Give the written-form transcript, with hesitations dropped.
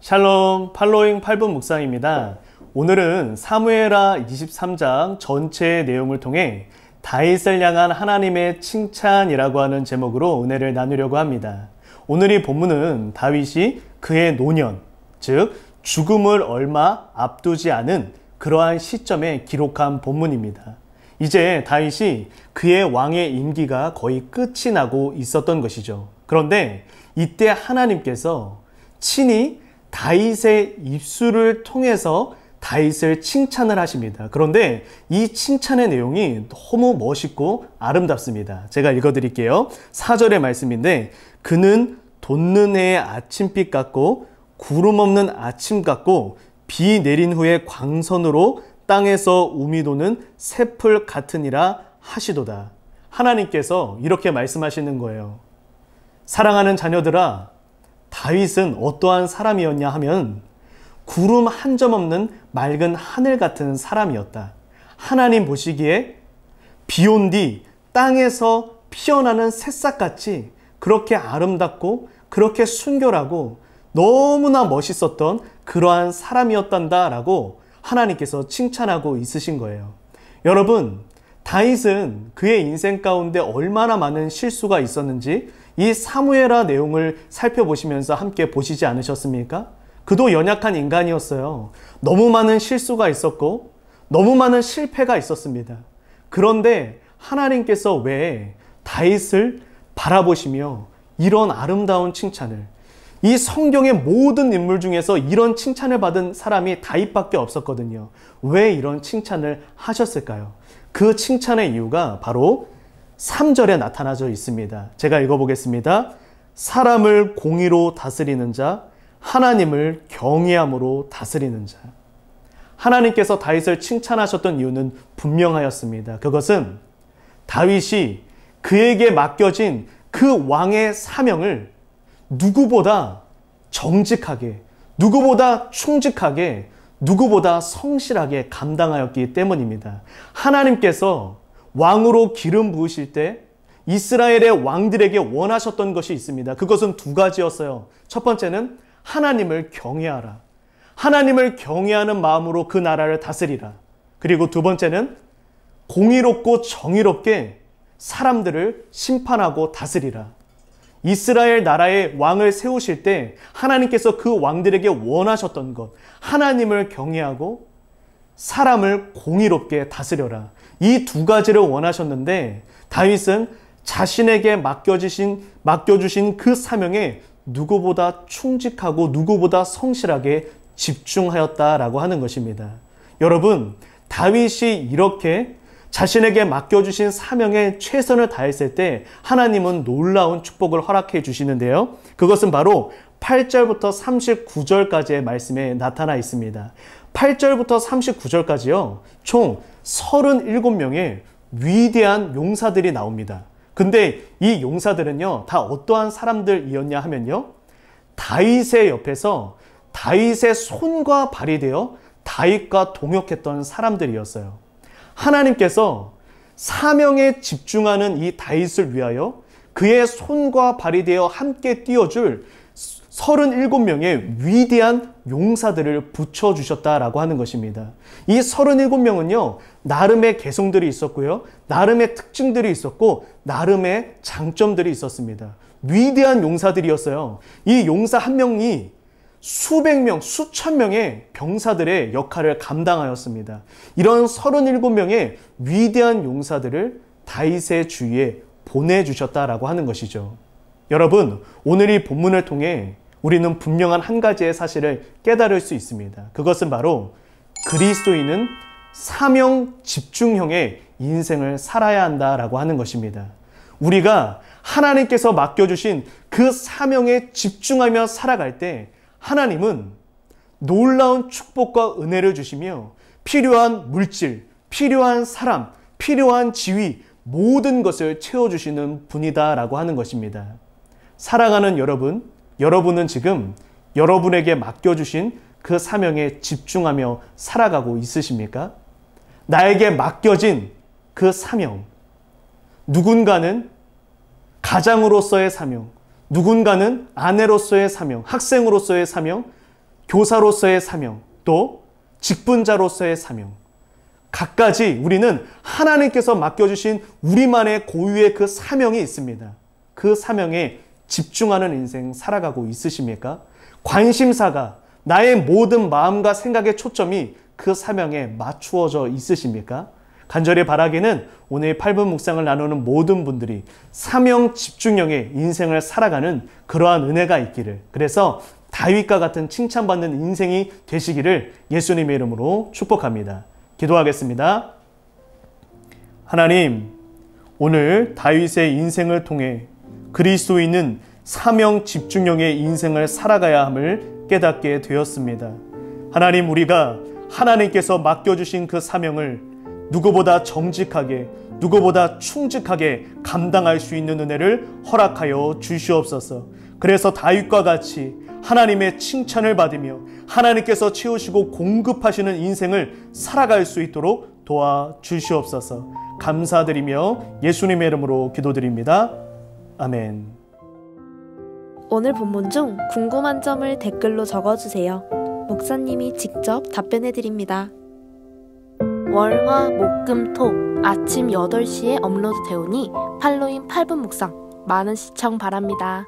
샬롬, 팔로잉 8분 묵상입니다. 오늘은 사무엘하 23장 전체의 내용을 통해 다윗을 향한 하나님의 칭찬이라고 하는 제목으로 은혜를 나누려고 합니다. 오늘 이 본문은 다윗이 그의 노년, 즉 죽음을 얼마 앞두지 않은 그러한 시점에 기록한 본문입니다. 이제 다윗이 그의 왕의 임기가 거의 끝이 나고 있었던 것이죠. 그런데 이때 하나님께서 친히 다윗의 입술을 통해서 다윗을 칭찬을 하십니다. 그런데 이 칭찬의 내용이 너무 멋있고 아름답습니다. 제가 읽어드릴게요. 4절의 말씀인데, 그는 돋는 해의 아침빛 같고 구름 없는 아침 같고 비 내린 후에 광선으로 땅에서 우미 도는 새풀 같으니라 하시도다. 하나님께서 이렇게 말씀하시는 거예요. 사랑하는 자녀들아, 다윗은 어떠한 사람이었냐 하면 구름 한 점 없는 맑은 하늘 같은 사람이었다. 하나님 보시기에 비 온 뒤 땅에서 피어나는 새싹같이 그렇게 아름답고 그렇게 순결하고 너무나 멋있었던 그러한 사람이었단다라고 하나님께서 칭찬하고 있으신 거예요. 여러분, 다윗은 그의 인생 가운데 얼마나 많은 실수가 있었는지 이 사무엘하 내용을 살펴보시면서 함께 보시지 않으셨습니까? 그도 연약한 인간이었어요. 너무 많은 실수가 있었고 너무 많은 실패가 있었습니다. 그런데 하나님께서 왜 다윗을 바라보시며 이런 아름다운 칭찬을, 이 성경의 모든 인물 중에서 이런 칭찬을 받은 사람이 다윗밖에 없었거든요. 왜 이런 칭찬을 하셨을까요? 그 칭찬의 이유가 바로 3절에 나타나져 있습니다. 제가 읽어보겠습니다. 사람을 공의로 다스리는 자, 하나님을 경외함으로 다스리는 자. 하나님께서 다윗을 칭찬하셨던 이유는 분명하였습니다. 그것은 다윗이 그에게 맡겨진 그 왕의 사명을 누구보다 정직하게, 누구보다 충직하게, 누구보다 성실하게 감당하였기 때문입니다. 하나님께서 왕으로 기름 부으실 때 이스라엘의 왕들에게 원하셨던 것이 있습니다. 그것은 두 가지였어요. 첫 번째는 하나님을 경외하라. 하나님을 경외하는 마음으로 그 나라를 다스리라. 그리고 두 번째는 공의롭고 정의롭게 사람들을 심판하고 다스리라. 이스라엘 나라의 왕을 세우실 때 하나님께서 그 왕들에게 원하셨던 것, 하나님을 경외하고 사람을 공의롭게 다스려라. 이 두 가지를 원하셨는데 다윗은 자신에게 맡겨주신 그 사명에 누구보다 충직하고 누구보다 성실하게 집중하였다라고 하는 것입니다. 여러분, 다윗이 이렇게 자신에게 맡겨주신 사명에 최선을 다했을 때 하나님은 놀라운 축복을 허락해 주시는데요. 그것은 바로 8절부터 39절까지의 말씀에 나타나 있습니다. 8절부터 39절까지요. 총 37명의 위대한 용사들이 나옵니다. 근데 이 용사들은요, 다 어떠한 사람들이었냐 하면요, 다윗의 옆에서 다윗의 손과 발이 되어 다윗과 동역했던 사람들이었어요. 하나님께서 사명에 집중하는 이 다윗을 위하여 그의 손과 발이 되어 함께 뛰어줄 37명의 위대한 용사들을 붙여주셨다라고 하는 것입니다. 이 37명은요, 나름의 개성들이 있었고요, 나름의 특징들이 있었고, 나름의 장점들이 있었습니다. 위대한 용사들이었어요. 이 용사 한 명이 수백 명, 수천 명의 병사들의 역할을 감당하였습니다. 이런 37명의 위대한 용사들을 다윗의 주위에 보내주셨다라고 하는 것이죠. 여러분, 오늘 이 본문을 통해 우리는 분명한 한 가지의 사실을 깨달을 수 있습니다. 그것은 바로 그리스도인은 사명 집중형의 인생을 살아야 한다라고 하는 것입니다. 우리가 하나님께서 맡겨주신 그 사명에 집중하며 살아갈 때 하나님은 놀라운 축복과 은혜를 주시며 필요한 물질, 필요한 사람, 필요한 지위, 모든 것을 채워주시는 분이다라고 하는 것입니다. 사랑하는 여러분, 여러분은 지금 여러분에게 맡겨주신 그 사명에 집중하며 살아가고 있으십니까? 나에게 맡겨진 그 사명, 누군가는 가장으로서의 사명, 누군가는 아내로서의 사명, 학생으로서의 사명, 교사로서의 사명, 또 직분자로서의 사명. 각가지 우리는 하나님께서 맡겨주신 우리만의 고유의 그 사명이 있습니다. 그 사명에 집중하는 인생 살아가고 있으십니까? 관심사가, 나의 모든 마음과 생각의 초점이 그 사명에 맞추어져 있으십니까? 간절히 바라기는 오늘 8분 묵상을 나누는 모든 분들이 사명 집중형의 인생을 살아가는 그러한 은혜가 있기를, 그래서 다윗과 같은 칭찬받는 인생이 되시기를 예수님의 이름으로 축복합니다. 기도하겠습니다. 하나님, 오늘 다윗의 인생을 통해 그리스도인은 사명 집중형의 인생을 살아가야 함을 깨닫게 되었습니다. 하나님, 우리가 하나님께서 맡겨주신 그 사명을 누구보다 정직하게, 누구보다 충직하게 감당할 수 있는 은혜를 허락하여 주시옵소서. 그래서 다윗과 같이 하나님의 칭찬을 받으며 하나님께서 채우시고 공급하시는 인생을 살아갈 수 있도록 도와주시옵소서. 감사드리며 예수님의 이름으로 기도드립니다. 아멘. 오늘 본문 중 궁금한 점을 댓글로 적어주세요. 목사님이 직접 답변해 드립니다. 월, 화, 목, 금, 토 아침 8시에 업로드 되오니 팔로잉 8분 묵상 많은 시청 바랍니다.